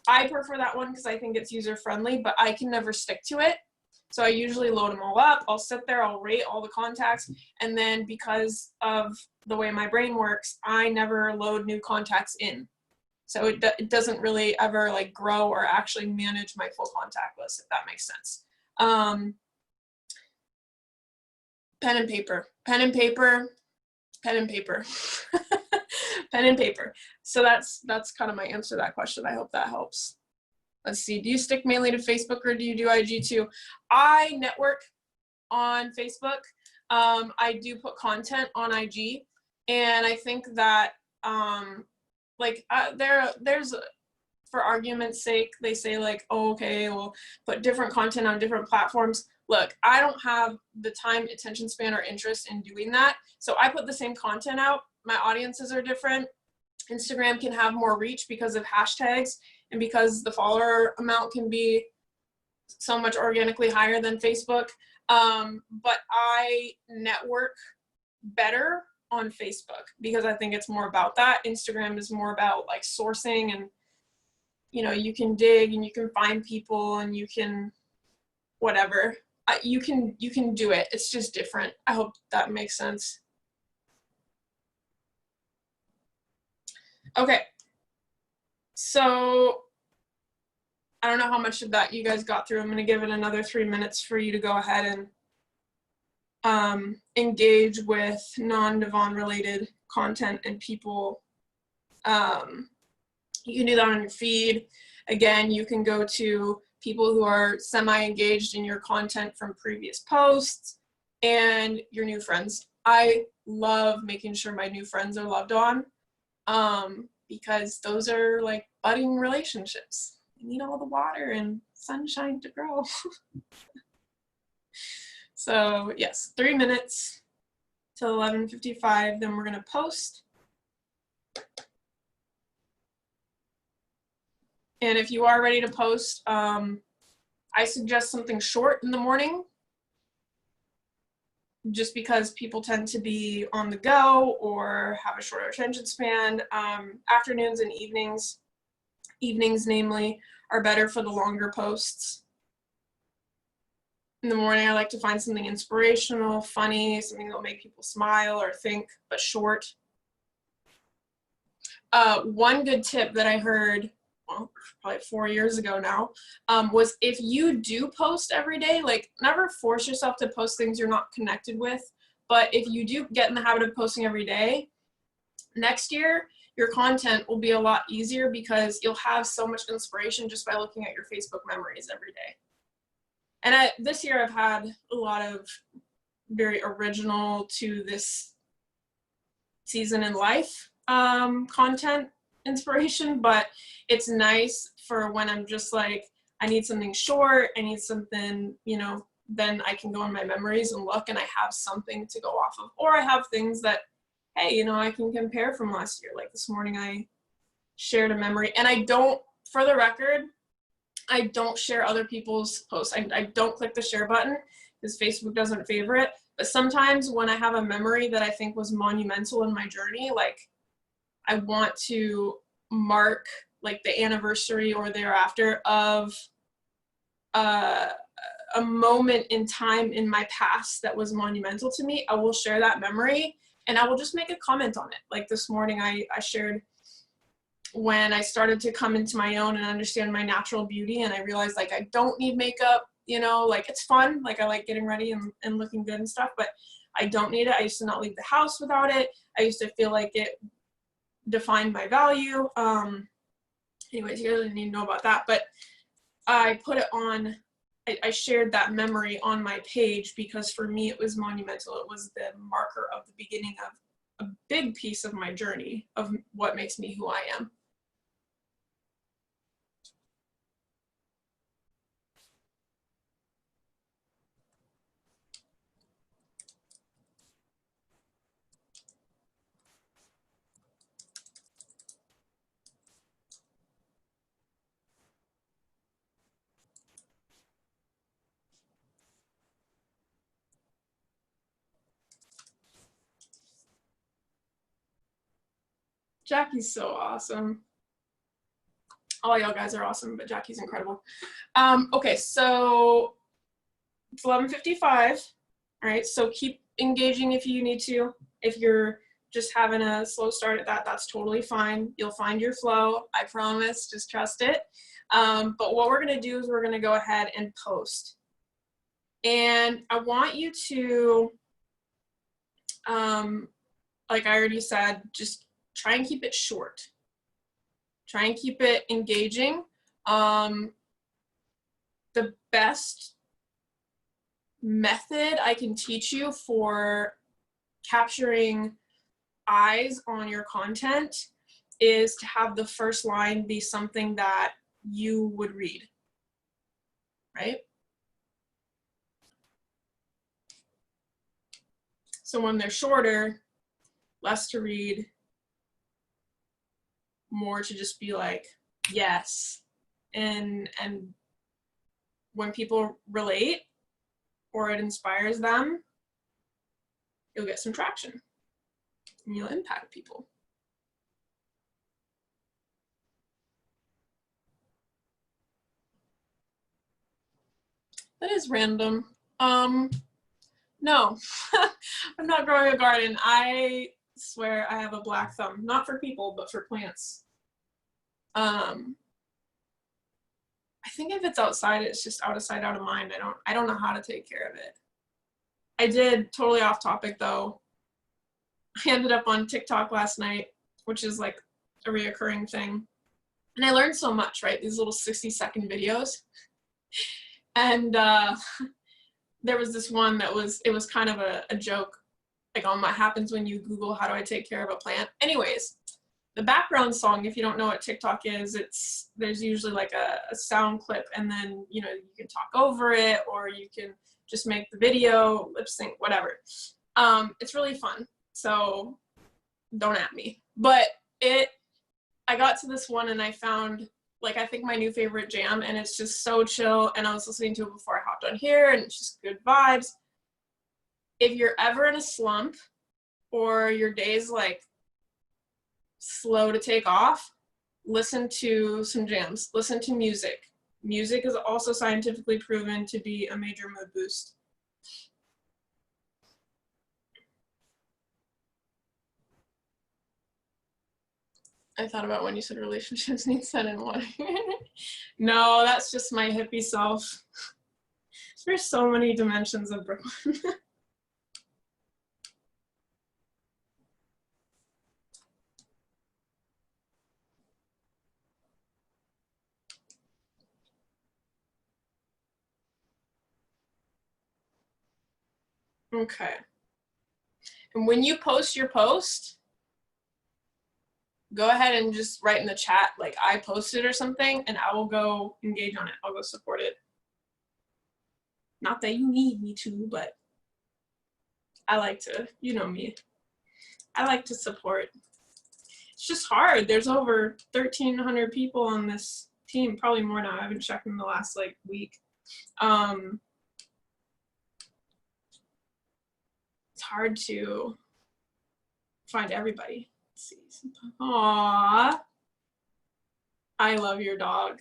I prefer that one because I think it's user friendly, but I can never stick to it. So I usually load them all up. I'll sit there, I'll rate all the contacts. And then because of the way my brain works, I never load new contacts in. So it doesn't really ever like grow or actually manage my full contact list, if that makes sense. Pen and paper, pen and paper, pen and paper, pen and paper. So that's kind of my answer to that question. I hope that helps. Let's see, do you stick mainly to Facebook or do you do IG too? I network on Facebook. I do put content on IG, and I think that there's, for argument's sake, they say like, oh, okay, we'll put different content on different platforms. Look, I don't have the time, attention span, or interest in doing that. So I put the same content out. My audiences are different. Instagram can have more reach because of hashtags and because the follower amount can be so much organically higher than Facebook. But I network better on Facebook because I think it's more about that. Instagram is more about like sourcing, and you can dig and you can find people and you can whatever. You can do it. It's just different. I hope that makes sense. Okay. So I don't know how much of that you guys got through. I'm going to give it another 3 minutes for you to go ahead and engage with non-Devon related content and people. You can do that on your feed. Again, you can go to people who are semi-engaged in your content from previous posts and your new friends. I love making sure my new friends are loved on because those are like budding relationships. They need all the water and sunshine to grow. So yes, 3 minutes till 11:55, then we're gonna post. And if you are ready to post, I suggest something short in the morning, just because people tend to be on the go or have a shorter attention span. Afternoons and evenings namely, are better for the longer posts. In the morning, I like to find something inspirational, funny, something that will make people smile or think, but short. One good tip that I heard, well, probably 4 years ago now, was if you do post every day, like never force yourself to post things you're not connected with, but if you do get in the habit of posting every day, next year, your content will be a lot easier because you'll have so much inspiration just by looking at your Facebook memories every day. And this year I've had a lot of very original to this season in life content inspiration, but it's nice for when I'm just like, I need something short, I need something, then I can go on my memories and look and I have something to go off of. Or I have things that, hey, I can compare from last year. Like this morning I shared a memory, and I don't, for the record, I don't share other people's posts. I don't click the share button because Facebook doesn't favor it. But sometimes when I have a memory that I think was monumental in my journey, like I want to mark like the anniversary or thereafter of a moment in time in my past that was monumental to me, I will share that memory and I will just make a comment on it. Like this morning I shared when I started to come into my own and understand my natural beauty, and I realized like I don't need makeup, like it's fun, like I like getting ready and looking good and stuff, but I don't need it. I used to not leave the house without it. I used to feel like it defined my value. Anyways, you guys didn't need to know about that, but I put it on, I shared that memory on my page because for me it was monumental. It was the marker of the beginning of a big piece of my journey of what makes me who I am. Jackie's so awesome. All y'all guys are awesome, but Jackie's incredible. Okay, so it's 11:55. All right, so keep engaging if you need to. If you're just having a slow start at that, that's totally fine. You'll find your flow, I promise, just trust it. But what we're gonna do is we're gonna go ahead and post. And I want you to, like I already said, just try and keep it short. Try and keep it engaging. The best method I can teach you for capturing eyes on your content is to have the first line be something that you would read, right? So when they're shorter, less to read, more to just be like, yes. And when people relate or it inspires them, you'll get some traction and you'll impact people. That is random. No, I'm not growing a garden. I swear I have a black thumb, not for people, but for plants. I think if it's outside, it's just out of sight, out of mind. I don't know how to take care of it. I did, totally off topic though. I ended up on TikTok last night, which is like a reoccurring thing. And I learned so much, right? These little 60-second videos. And there was this one that it was kind of a joke, like on what happens when you Google how do I take care of a plant. Anyways, the background song, if you don't know what TikTok is, there's usually like a sound clip, and then you can talk over it, or you can just make the video, lip sync, whatever. It's really fun, so don't at me. But I got to this one and I found, like, I think my new favorite jam, and it's just so chill, and I was listening to it before I hopped on here, and it's just good vibes. If you're ever in a slump or your day's like slow to take off, listen to some jams, listen to music. Music is also scientifically proven to be a major mood boost. I thought about when you said relationships need set in water. No, that's just my hippie self. There's so many dimensions of Brooklyn. Okay. And when you post your post, go ahead and just write in the chat, like, I posted or something, and I will go engage on it. I'll go support it. Not that you need me to, but I like to, you know me. I like to support. It's just hard. There's over 1,300 people on this team, probably more now. I haven't checked in the last like week. It's hard to find everybody. Let's see. Aww. I love your dog.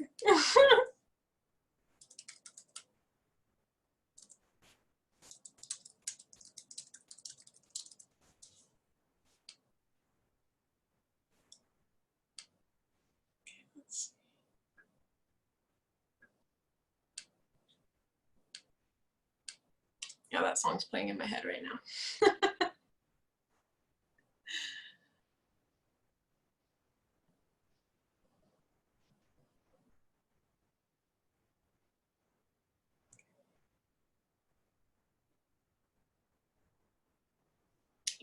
Yeah, that song's playing in my head right now.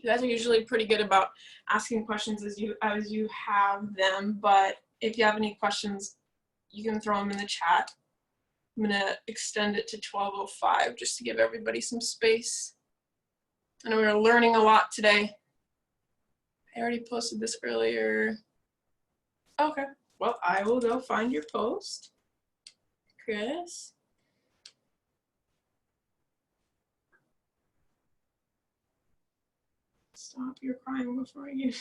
You guys are usually pretty good about asking questions as you have them, but if you have any questions, you can throw them in the chat. I'm gonna extend it to 12:05 just to give everybody some space. I know we were learning a lot today. I already posted this earlier. Okay, well, I will go find your post, Chris. Stop your crying before you.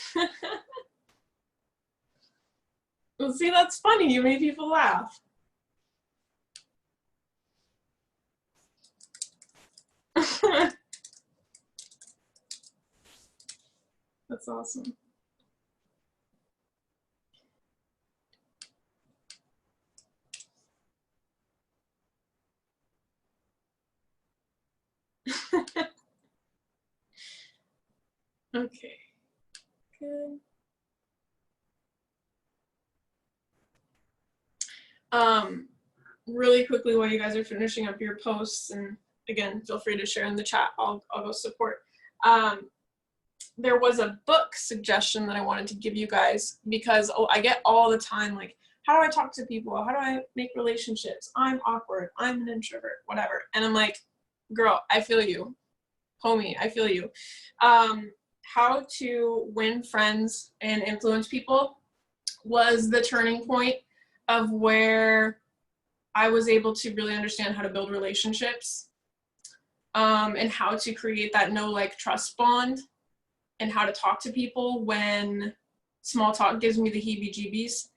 Well, see, that's funny. You made people laugh. That's awesome. Okay, good. Really quickly while you guys are finishing up your posts, and again, feel free to share in the chat. I'll go support. There was a book suggestion that I wanted to give you guys because I get all the time, like, how do I talk to people? How do I make relationships? I'm awkward. I'm an introvert, whatever. And I'm like, girl, I feel you. Homie, I feel you. How to Win Friends and Influence People was the turning point of where I was able to really understand how to build relationships, and how to create that know, like, trust bond, and how to talk to people when small talk gives me the heebie-jeebies.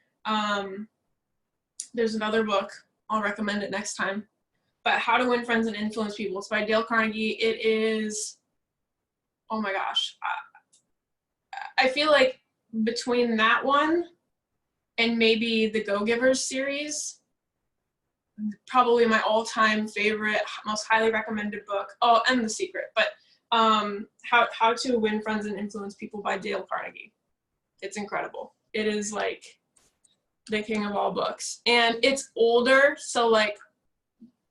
There's another book, I'll recommend it next time, but How to Win Friends and Influence People. It's by Dale Carnegie. It is, oh my gosh. I feel like between that one and maybe the Go-Givers series, probably my all-time favorite, most highly recommended book. Oh, and The Secret, but How to Win Friends and Influence People by Dale Carnegie. It's incredible. It is like the king of all books. And it's older, so like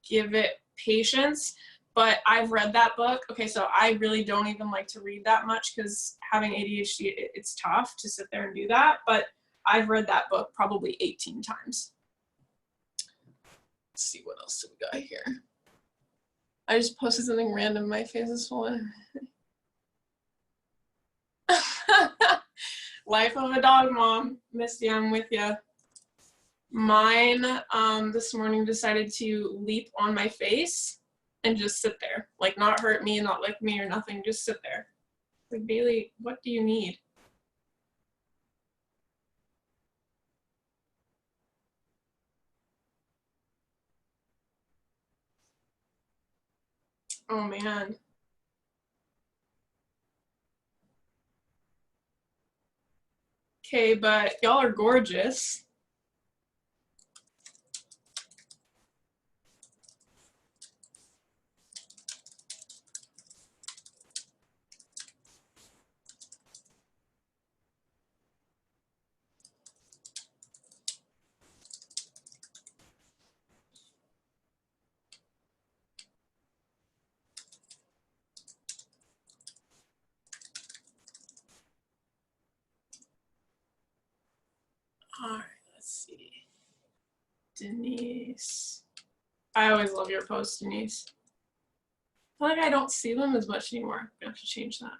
give it patience. But I've read that book. Okay, so I really don't even like to read that much because having ADHD, it's tough to sit there and do that. But I've read that book probably 18 times. Let's see what else do we got here. I just posted something random. My face is full. Life of a dog mom. Misty, I'm with you. Mine this morning decided to leap on my face and just sit there. Like, not hurt me, not lick me or nothing, just sit there. Like, Bailey, what do you need? Oh man. Okay, but y'all are gorgeous. All right, let's see. Denise. I always love your posts, Denise. I feel like I don't see them as much anymore. I have to change that.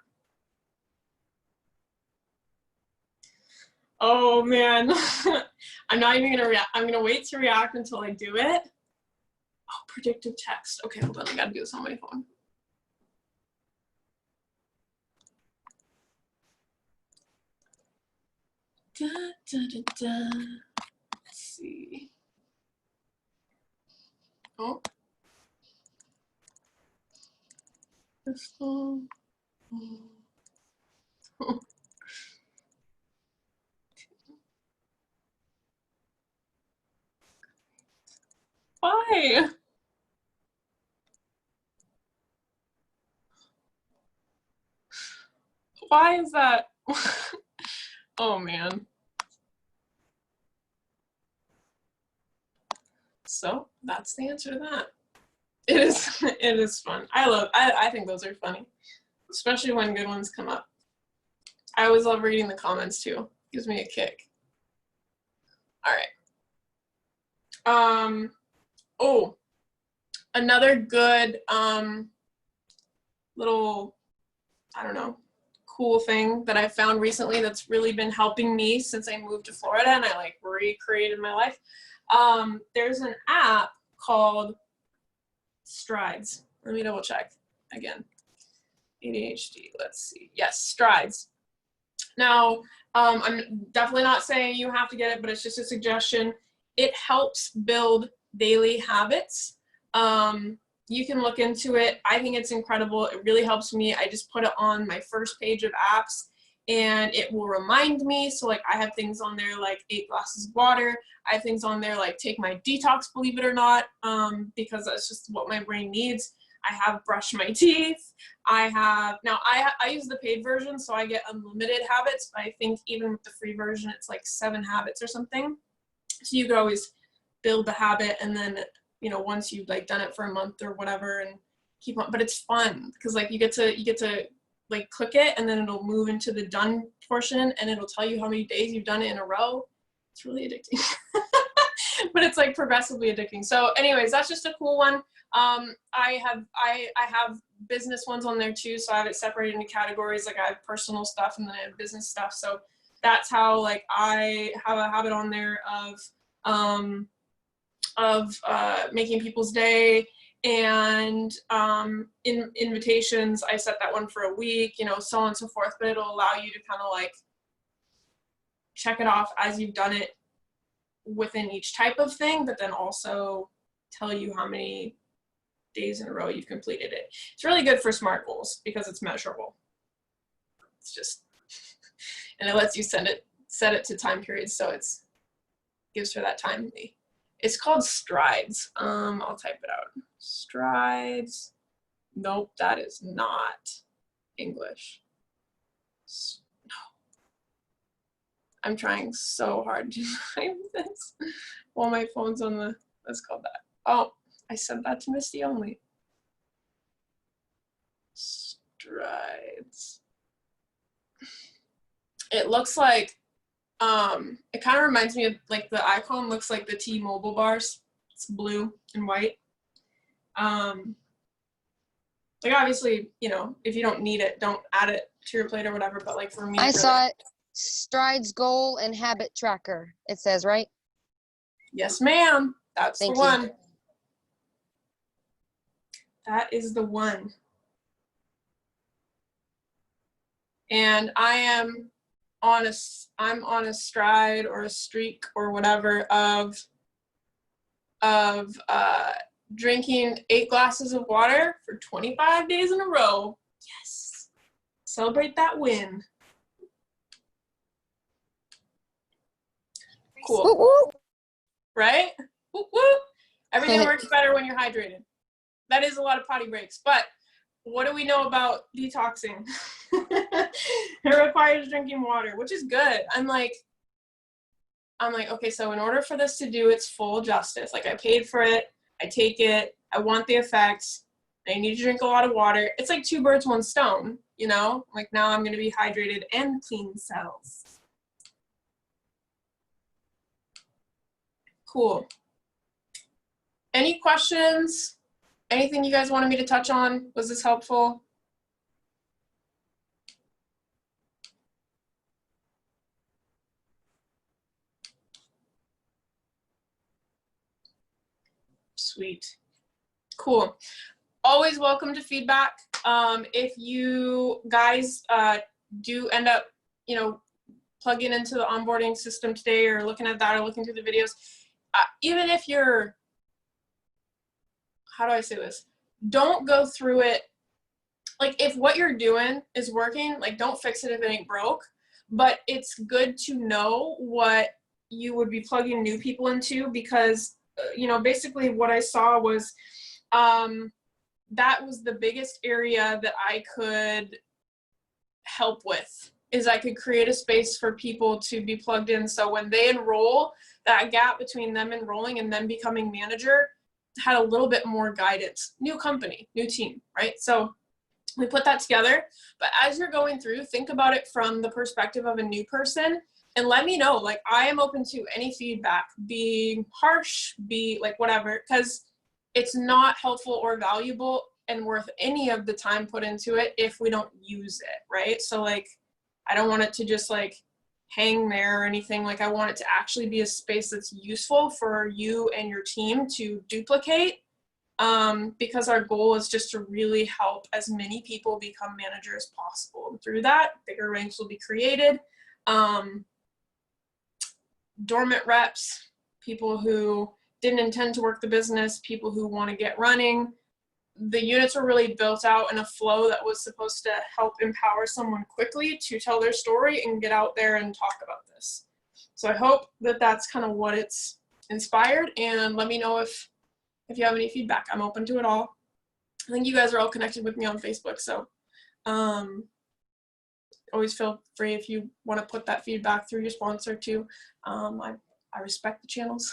Oh man. I'm not even gonna react. I'm gonna wait to react until I do it. Oh, predictive text. Okay, hold on. I gotta do this on my phone. Da, da, da, da. Let's see. Oh. Crystal. Oh. Why? Why is that? Oh man. So that's the answer to that. It is fun. I think those are funny. especially when good ones come up. I always love reading the comments too. Gives me a kick. All right. Oh, another good little, I don't know, cool thing that I found recently that's really been helping me since I moved to Florida and I like recreated my life. There's an app called Strides. Let me double check again. ADHD, let's see. Yes, Strides. Now, I'm definitely not saying you have to get it, but it's just a suggestion. It helps build daily habits. You can look into it. I think it's incredible. It really helps me. I just put it on my first page of apps and it will remind me. So like I have things on there like 8 glasses of water. I have things on there like take my detox, believe it or not, because that's just what my brain needs. I have brushed my teeth. I have, now I use the paid version, so I get unlimited habits, but I think even with the free version, it's like 7 habits or something. So you could always build the habit and then, you know, once you've like done it for a month or whatever and keep on, but it's fun because like you get to like click it and then it'll move into the done portion and it'll tell you how many days you've done it in a row. It's really addicting, but it's like progressively addicting. So anyways, that's just a cool one. I have business ones on there too. So I have it separated into categories. Like I have personal stuff and then I have business stuff. So that's how like I have a habit on there of making people's day and in invitations. I set that one for a week, you know, so on and so forth, but it'll allow you to kind of like check it off as you've done it within each type of thing, but then also tell you how many days in a row you've completed it. It's really good for SMART goals because it's measurable. It's just, and it lets you set it to time periods, so it's gives her that timely. It's called Strides. I'll type it out. Strides. Nope, that is not English. No. I'm trying so hard to find this while my phone's on the, let's call that. Oh, I sent that to Misty only. Strides. It looks like, it kind of reminds me of like the icon looks like the T-Mobile bars. It's blue and white. Like obviously, you know, if you don't need it, don't add it to your plate or whatever. But like for me, I really, saw it. Strides goal and habit tracker. It says, right? Yes, ma'am. That's Thank the you. one. That is the one. And I'm on a stride or a streak or whatever of drinking 8 glasses of water for 25 days in a row. Yes. Celebrate that win. Cool. Woo woo. Right? Woo woo. Everything works better when you're hydrated. That is a lot of potty breaks, but what do we know about detoxing? It requires drinking water, which is good. I'm like, okay, so in order for this to do its full justice, like I paid for it, I take it, I want the effects, I need to drink a lot of water. It's like 2 birds, 1 stone, you know? Like now I'm gonna be hydrated and clean cells. Cool. Any questions? Anything you guys wanted me to touch on? Was this helpful? Sweet. Cool. Always welcome to feedback. If you guys do end up, you know, plugging into the onboarding system today or looking at that or looking through the videos, even if you're, how do I say this? Don't go through it. Like if what you're doing is working, like don't fix it if it ain't broke, but it's good to know what you would be plugging new people into because, you know, basically what I saw was that was the biggest area that I could help with, is I could create a space for people to be plugged in. So when they enroll, that gap between them enrolling and them becoming manager had a little bit more guidance. New company, new team, right? So we put that together. But as you're going through, think about it from the perspective of a new person and let me know. Like, I am open to any feedback, be harsh, be like whatever, because it's not helpful or valuable and worth any of the time put into it if we don't use it, right? So like, I don't want it to just like hang there or anything. Like, I want it to actually be a space that's useful for you and your team to duplicate, because our goal is just to really help as many people become managers as possible. And through that, bigger ranks will be created. Dormant reps, people who didn't intend to work the business, people who want to get running. The units were really built out in a flow that was supposed to help empower someone quickly to tell their story and get out there and talk about this. So I hope that that's kind of what it's inspired, and let me know if you have any feedback. I'm open to it all. I think you guys are all connected with me on Facebook, so always feel free if you want to put that feedback through your sponsor too. I respect the channels.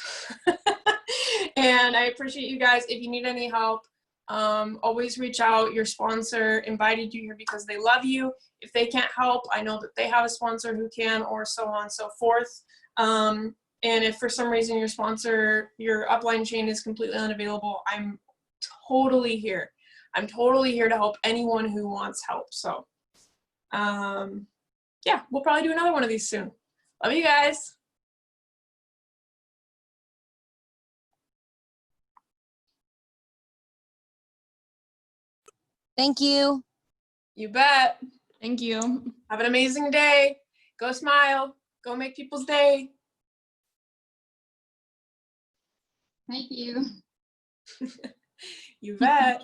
And I appreciate you guys. If you need any help, always reach out. Your sponsor invited you here because they love you. If they can't help, I know that they have a sponsor who can, or so on and so forth. And if for some reason your sponsor, your upline chain is completely unavailable, I'm totally here. I'm totally here to help anyone who wants help. So yeah, we'll probably do another one of these soon. Love you guys. Thank you. You bet. Thank you. Have an amazing day. Go smile. Go make people's day. Thank you. You bet.